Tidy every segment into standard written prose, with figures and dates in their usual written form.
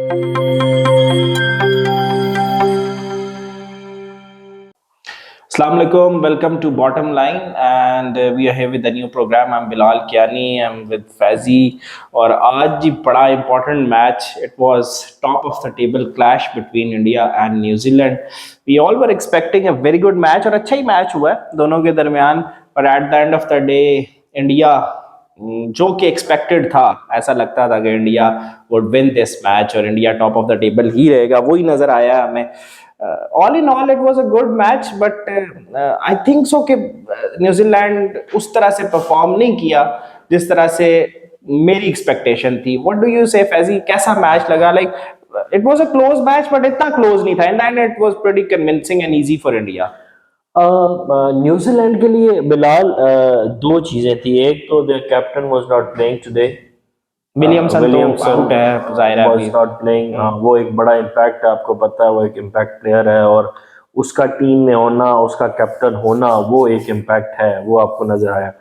Assalamu alaikum, welcome to Bottom Line, and we are here with a new program. I'm Bilal Kiani, I'm with Faizi, और आज जी बड़ा important match. It was top of the table clash between India and New Zealand. We all were expecting a very good match और अच्छा ही match हुआ है दोनों के दरमियान, पर at the end of the day India जो कि एक्सपेक्टेड था, ऐसा लगता था कि India would win this match और India top of the table ही रहेगा, वही नजर आया हमें। All in all it was a good match, but I think so कि न्यूजीलैंड उस तरह से परफॉर्म नहीं किया जिस तरह से मेरी एक्सपेक्टेशन थी। व्हाट डू यू से फैजी, कैसा मैच लगा? Like it was a close match but इतना क्लोज नहीं था, in the end it was pretty convincing and easy for India. New Zealand के लिए बिलाल दो चीजें थी। एक तो there captain was not playing today, Williamson तो आउट है, जाहिर है वाज अभी। Not playing. वो एक बड़ा इम्पैक्ट है, आपको पता है वो एक इम्पैक्ट प्लेयर है, और उसका टीम में होना, उसका कैप्टन होना, वो एक इम्पैक्ट है, वो आपको नजर आया।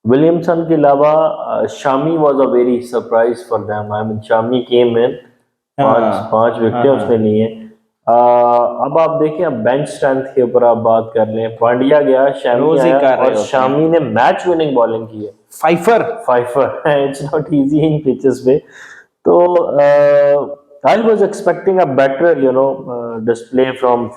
विलियमसन के अलावा Shami was a very surprise for them. I mean Shami came in, पांच विकेटें उसने ली हैं। अब आप देखें, अब बेंच स्ट्रेंथ के ऊपर आप बात कर लें, पांड्या गया, शामी रोज ही आया, कर रहे और होते हैं। शामी ने मैच विनिंग बॉलिंग की है। Fifer fifer it's not easy in pitches पे। तो I was expecting a better display from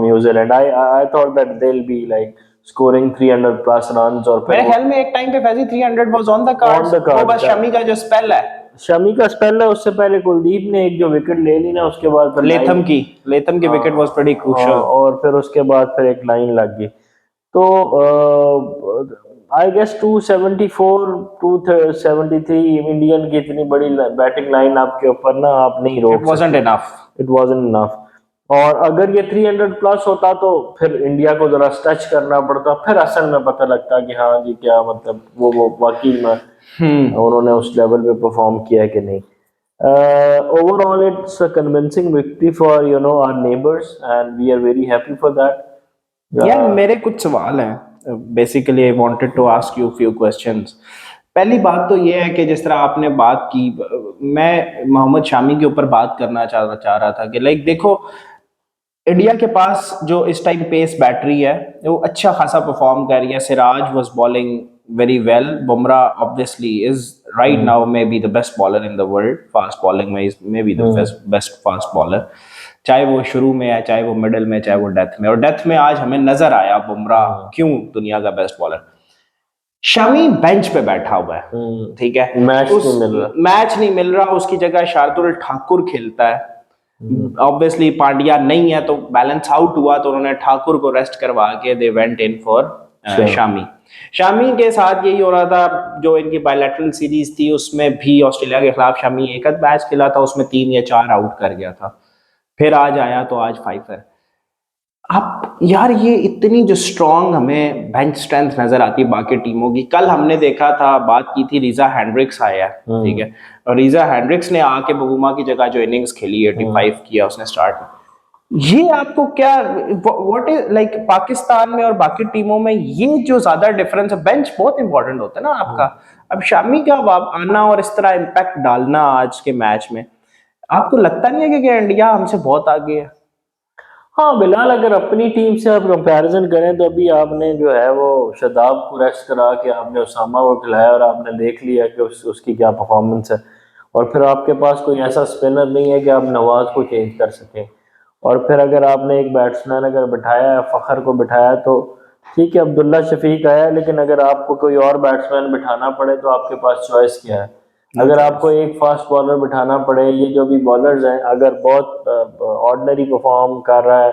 New Zealand. I thought that they will be like scoring 300 plus runs, और मेरे ख्याल में एक टाइम पे Faizi 300 was on the cards. On the वो cards, बस शमी का जो स्पेल है, शमी का स्पेल है, उससे पहले कुलदीप ने एक जो विकेट ले ली ना, उसके बाद फिर लेथम की विकेट वाज प्रीटी क्रूशियल। और फिर उसके बाद फिर एक लाइन लग गई। तो आई गेस 274 273 इंडियन की इतनी बड़ी बैटिंग लाइन आपके ऊपर ना, आप नहीं रोक it wasn't enough. It wasn't enough. और अगर ये 300 प्लस होता तो फिर इंडिया को जरा स्ट्रेच करना पड़ता, फिर असल में पता लगता कि हाँ जी, क्या मतलब वो वाकई में उन्होंने उस लेवल पे परफॉर्म किया है कि नहीं। Overall, it's a convincing victory for our neighbors, and we are very happy for that. यार मेरे कुछ सवाल हैं, basically I wanted to ask you few questions. पहली बात तो ये है कि जिस तरह आपने बात की, मैं मोहम्मद शामी के ऊपर बात करना चाह रहा था कि लाइक देखो, इंडिया के पास जो इस टाइम पेस बैटरी है वो अच्छा खासा परफॉर्म कर रही है। Siraj was bowling very well, Bumrah obviously is right now may be the best bowler in the world, fast bowling में may be the best fast bowler, चाहे वो शुरू में है, चाहे वो मिडिल में, चाहे वो डेथ में। और डेथ में आज हमें नजर आया बुमराह क्यों दुनिया का बेस्ट बॉलर। शमी बेंच पे बैठा हुआ है, ठीक है, मैच नहीं मिल रहा, उसकी जगह शार्दुल ठाकुर खेलता है। ऑब्वियसली पांड्या नहीं है तो बैलेंस आउट हुआ, तो उन्होंने ठाकुर को रेस्ट करवा के they went in for Shami के साथ यही हो रहा था। जो इनकी बायलैटरल सीरीज थी उसमें भी ऑस्ट्रेलिया के खिलाफ शामी एक मैच खेला था, उसमें 3 या 4 आउट कर गया था, फिर आज आया तो आज 5 है। आप यार ये इतनी जो स्ट्रॉन्ग हमें बेंच स्ट्रेंथ नजर आती है बाकी टीमों की। कल हमने देखा था, बात की थी, रीजा हैंड्रिक्स आया, ठीक है, और रीजा हैंड्रिक्स ने आके बगुमा की जगह जो इनिंग्स खेली 85 किया उसने स्टार्ट में। ये आपको क्या, व्हाट इज लाइक पाकिस्तान में और बाकी टीमों में ये जो ज्यादा डिफरेंस है, बेंच बहुत इंपॉर्टेंट होता है ना आपका। अब शामी का आना और इस तरह इम्पैक्ट डालना आज के मैच में, आपको लगता नहीं है कि इंडिया हमसे बहुत आगे है? हाँ बिलाल, अगर अपनी टीम से आप कंपैरिजन करें तो अभी आपने जो है वो शादाब को रेस्ट करा के आपने उसामा को खिलाया, और आपने देख लिया कि उसकी क्या परफॉर्मेंस है। और फिर आपके पास कोई ऐसा स्पिनर नहीं है कि आप नवाज को चेंज कर सकें। और फिर अगर आपने एक बैट्समैन अगर बिठाया है, फ़खर को बिठाया, तो ठीक है, अब्दुल्ला शफीक आया, लेकिन अगर आपको कोई और बैट्समैन बिठाना पड़े तो आपके पास चॉइस क्या है? अगर आपको एक फास्ट बॉलर बिठाना पड़े, ये जो भी बॉलर्स हैं, अगर बहुत ऑर्डिनरी परफॉर्म कर रहा है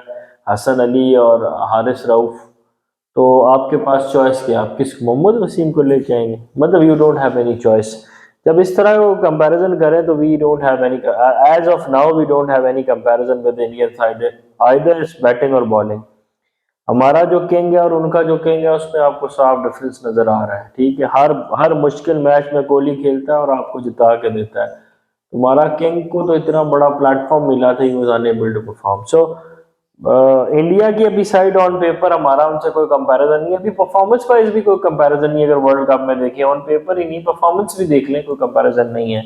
हसन अली और हारिस रऊफ, तो आपके पास चॉइस क्या? आप किस मोहम्मद वसीम को लेके आएंगे? मतलब you don't have any choice. जब इस तरह को कंपैरिजन करें तो we don't have any, as of now we don't have any comparison with Indian side, either is batting और बॉलिंग। हमारा जो किंग है और उनका जो किंग है, उसमें आपको साफ डिफरेंस नजर आ रहा है, ठीक है। हर मुश्किल मैच में कोहली खेलता है और आपको जिता के देता है। तुम्हारा किंग को तो इतना बड़ा प्लेटफॉर्म मिला था, he was enable to perform. So India की अभी साइड ऑन पेपर हमारा उनसे कोई कंपैरिजन नहीं है, अभी परफॉर्मेंस वाइज भी कोई कंपैरिजन नहीं है। अगर वर्ल्ड कप में देखें, ऑन पेपर ही नहीं, परफॉर्मेंस भी देख लें, कोई कंपैरिजन नहीं है।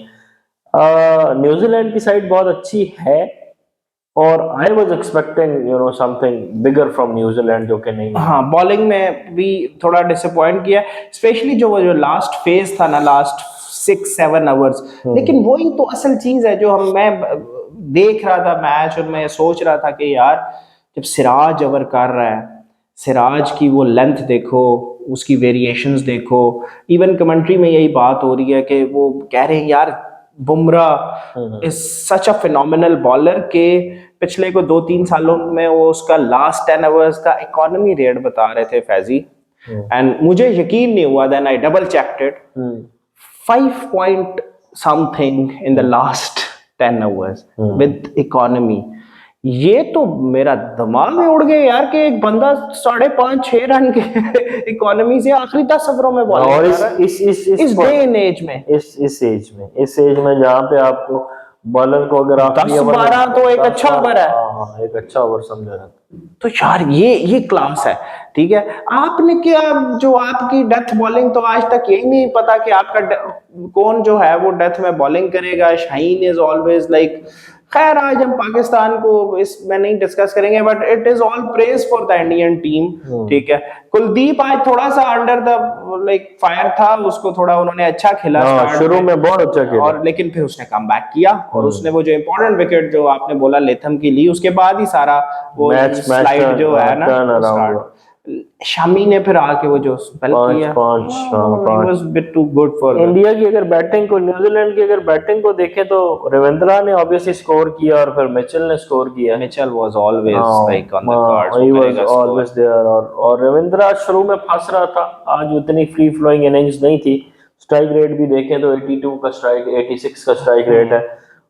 न्यूजीलैंड की साइड बहुत अच्छी है और आई was expecting something bigger from New Zealand जो कि नहीं है। हाँ, बॉलिंग में भी थोड़ा डिसअपॉइंट किया, स्पेशली जो लास्ट फेज था ना, लास्ट 6-7 आवर्स। लेकिन वही तो असल चीज है जो मैं देख रहा था मैच, और मैं सोच रहा था कि यार जब सिराज ओवर कर रहा है, सिराज की वो लेंथ देखो, उसकी वेरिएशंस देखो। इवन कमेंट्री में यही बात हो रही है कि वो कह रहे हैं यार Bumrah is such a phenomenal bowler के पिछले को 2-3 सालों में वो उसका लास्ट 10 आवर्स का इकोनॉमी रेट बता रहे थे फैजी, एंड मुझे यकीन नहीं हुआ, then I double checked it, 5 point something in the last 10 overs with economy. ये तो मेरा दिमाग में उड़ गया यार कि एक बंदा 5.5-6 रन के इकोनॉमी से आखिरी 10 ओवरों में बॉलिंग और कर रहा है इस डे एंड एज में। इस एज में जहाँ पे आपको बॉलर को अगर आखिरी 10-12 तो एक अच्छा ओवर है। हाँ, एक अच्छा ओवर समझा जाता है। तो यार ये क्लास है। ठीक है, आपने क्या, जो आपकी डेथ बॉलिंग तो आज तक यही नहीं पता कि आपका कौन जो है वो डेथ में बॉलिंग करेगा। शाहीन इज ऑलवेज लाइक, खैर आज हम पाकिस्तान को इसमें नहीं डिस्कस करेंगे, but it is all praise for the Indian team. ठीक है, कुलदीप आज थोड़ा सा अंडर द लाइक फायर था, उसको थोड़ा उन्होंने अच्छा खेला स्टार्ट शुरू में बहुत अच्छा खेला, और लेकिन फिर उसने कम बैक किया और उसने वो जो इंपॉर्टेंट विकेट जो आपने बोला लेथम की ली, उसके बाद ही सारा वो स्लाइड जो है ना स्टार्ट। शामी ने फिर आके वो जो स्पेल किया, was bit too good for India की। अगर बैटिंग को, न्यूजीलैंड की अगर बैटिंग को देखें तो रविंद्रा ने ऑब्वियसली स्कोर किया और फिर मिचेल ने स्कोर किया। Mitchell was always like on the cards, he was always there. और रविंद्रा शुरू में फंस रहा था, आज उतनी फ्री फ्लोइंग इनिंग्स नहीं थी। स्ट्राइक रेट भी देखें तो 82 का स्ट्राइक, 86 का स्ट्राइक रेट है,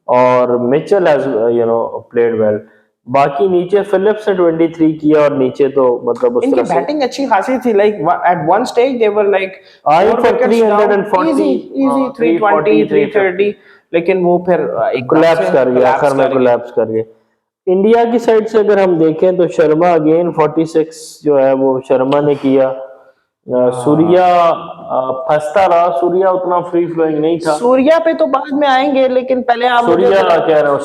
और मिचेल हैज प्लेड वेल। बाकी नीचे फिलिप्स ने 23 किया और नीचे तो मतलब उस तरह से बैटिंग अच्छी खासी थी, like at one stage they were like I for 340 easy 320 330, लेकिन वो फिर एक कोलैप्स कर गया, आखिर में कोलैप्स कर गया। इंडिया की साइड से अगर हम देखें तो शर्मा अगेन 46 जो है वो शर्मा ने किया। सूर्या फंसता रहा, सूर्या उतना फ्री फ्लोइंग नहीं था। सूर्या पे तो बाद में आएंगे, लेकिन पहले आप सूर्या कह रहा हूँ,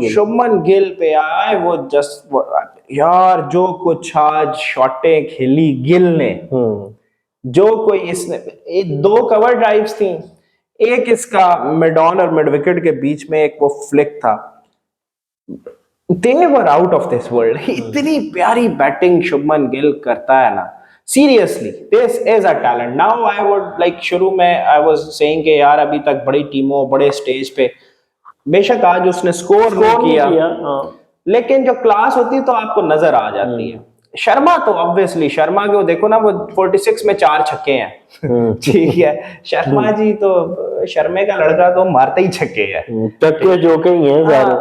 शुभमन गिल पे आए। वो जस्ट यार जो कुछ आज शॉटें खेली गिल ने, जो कोई इसने 2 कवर ड्राइव्स थी, एक इसका मिड ऑन और मिड विकेट के बीच में एक वो फ्लिक था, they were out of this world. इतनी प्यारी बैटिंग शुभमन गिल करता है ना, seriously this is a talent. Now I would like, शुरू में आई वाज सेइंग कि यार अभी तक बड़ी टीमों बड़े स्टेज पे बेशक आज उसने स्कोर नहीं किया, लेकिन जो क्लास होती है तो आपको नजर आ जाती है। शर्मा तो ऑब्वियसली, शर्मा को देखो ना, वो 46 में 4 छक्के हैं। ठीक है, शर्मा जी तो, शर्मे का लड़का तो मारते ही छक्के है, टक्के जोके ही हैं सारे।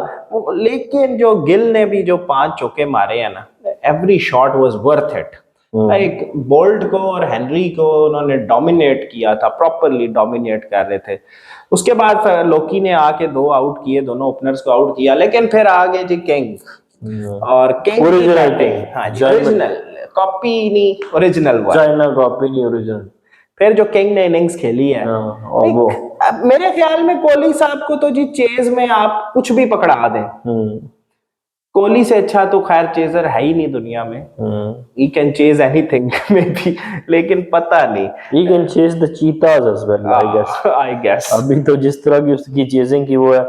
लेकिन जो गिल ने भी जो 5 चौके मारे हैं ना, every shot was worth it. Like bolt को और हेनरी को उन्होंने डोमिनेट किया था, प्रॉपरली डोमिनेट कर रहे थे। उसके बाद लोकी ने आके 2 आउट किए, दोनों ओपनर्स को आउट किया, लेकिन फिर आगे जी किंग, और किंग ओरिजिनल, हाँ जी ओरिजिनल, कॉपी नहीं ओरिजिनल, चाइना कॉपी नहीं ओरिजिनल। फिर जो किंग ने इनिंग्स खेली है, और वो मेरे ख्याल में कोहली साहब को तो जी चेज में आप कुछ भी पकड़ा दें, कोहली से अच्छा तो खैर चेजर है ही नहीं दुनिया में। He can chase anything may be, लेकिन पता नहीं, he can chase the cheetahs as well I guess. अभी तो जिस तरह की उसकी चेजिंग की वो है,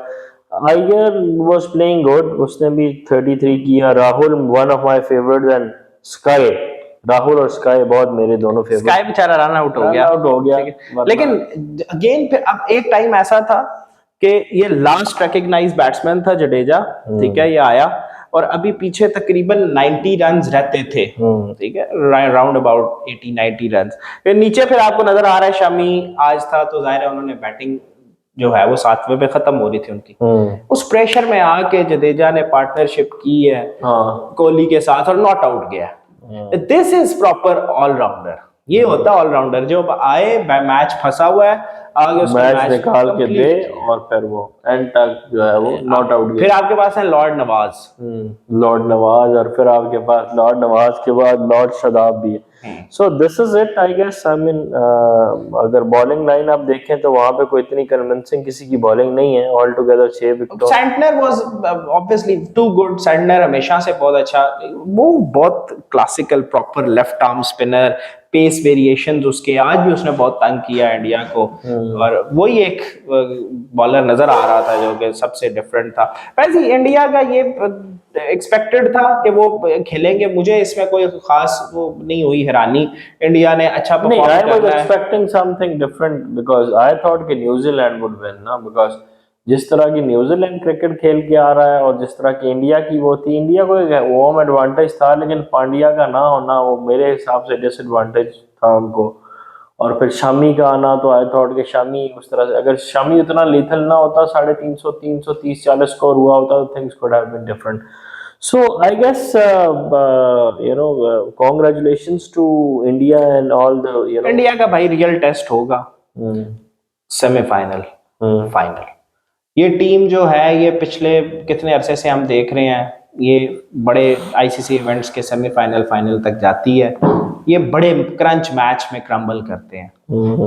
आइगर वाज प्लेइंग गुड, उसने भी 33 किया। Rahul one of my favourites, and sky, Rahul और स्काई बहुत मेरे दोनों फेवरेट। स्काई बेचारा रन आउट हो गया, लेकिन अगेन फिर अब एक टाइम ऐसा था कि ये लास्ट रिकॉग्नाइज्ड बैट्समैन था जडेजा, ठीक है, ये आया और अभी पीछे तकरीबन 90 रन रहते थे, ठीक है, राउंड अबाउट 80-90 रन। फिर नीचे फिर आपको नजर आ रहा है शमी आज था, तो जाहिर है उन्होंने बैटिंग जो है वो 7वें पे खत्म हो रही थी उनकी, उस प्रेशर में आके जडेजा ने पार्टनरशिप की है कोहली के साथ और नॉट आउट गया। दिस इज प्रॉपर ऑलराउंडर, ये होता है ऑलराउंडर, जो आए मैच फंसा हुआ है आगे उसको मैच निकाल के दे और फिर वो एंड तक जो है वो नॉट आउट। फिर आपके पास है लॉर्ड नवाज, और फिर आपके पास लॉर्ड नवाज के बाद लॉर्ड शादाब भी है। So this is it I guess. I mean अगर बॉलिंग लाइन आप देखें तो वहां पे कोई इतनी कन्विंसिंग किसी की बॉलिंग नहीं है। All together 6 wicket. Santner was obviously too good. Santner हमेशा से बहुत अच्छा, वो बहुत classical proper left arm spinner, pace variations उसके, आज भी उसने बहुत तंग किया इंडिया को। और वही एक बॉलर नजर आ रहा था जो कि सबसे डिफरेंट था। वैसे इंडिया का ये एक्सपेक्टेड था कि वो खेलेंगे, मुझे इसमें कोई खास वो नहीं हुई हैरानी। इंडिया ने अच्छा नहीं, परफॉर्म I was करना है। expecting something different because I thought कि न्यूजीलैंड would win ना, because जिस तरह की न्यूजीलैंड क्रिकेट खेल के आ रहा है और जिस तरह की इंडिया की वो थी, इंडिया को एक होम एडवांटेज था, लेकिन पांड्या का ना होना वो मेरे हिसाब से डिसएडवांटेज था उनको। और फिर शामी का आना, तो आई थॉट कि शामी उस तरह से, अगर शामी उतना लीथल ना होता, 350 330 40 स्कोर हुआ होता, तो things could have been different. So I guess congratulations to India and all the India का भाई रियल टेस्ट होगा सेमीफाइनल, फाइनल। ये टीम जो है, ये पिछले कितने अरसे से हम देख रहे हैं, ये बड़े आईसीसी इवेंट्स के सेमीफाइनल फाइनल तक जाती है। ये बड़े क्रंच मैच में क्रम्बल करते हैं।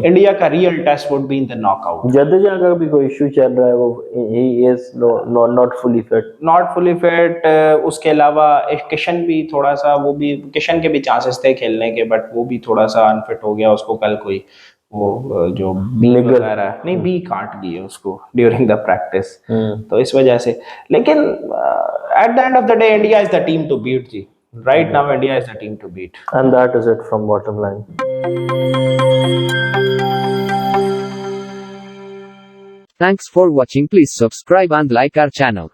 इंडिया का real test would be in the knockout. Jadeja का भी कोई इशू चल रहा है, वो he is not fully fit. Not fully fit. उसके अलावा किशन भी थोड़ा सा, वो भी किशन के भी चांसेस थे खेलने के, बट वो भी थोड़ा सा अनफिट हो गया। उसको कल कोई वो जो बी वगैरह नहीं, बी काट दिए उसको ड्यूरिंग द प्रैक्टिस, तो इस वजह से। लेकिन at the end of the day India is the team to beat जी। Right now India is the team to beat, and that is it from bottom line. Thanks for watching. Please subscribe and like our channel.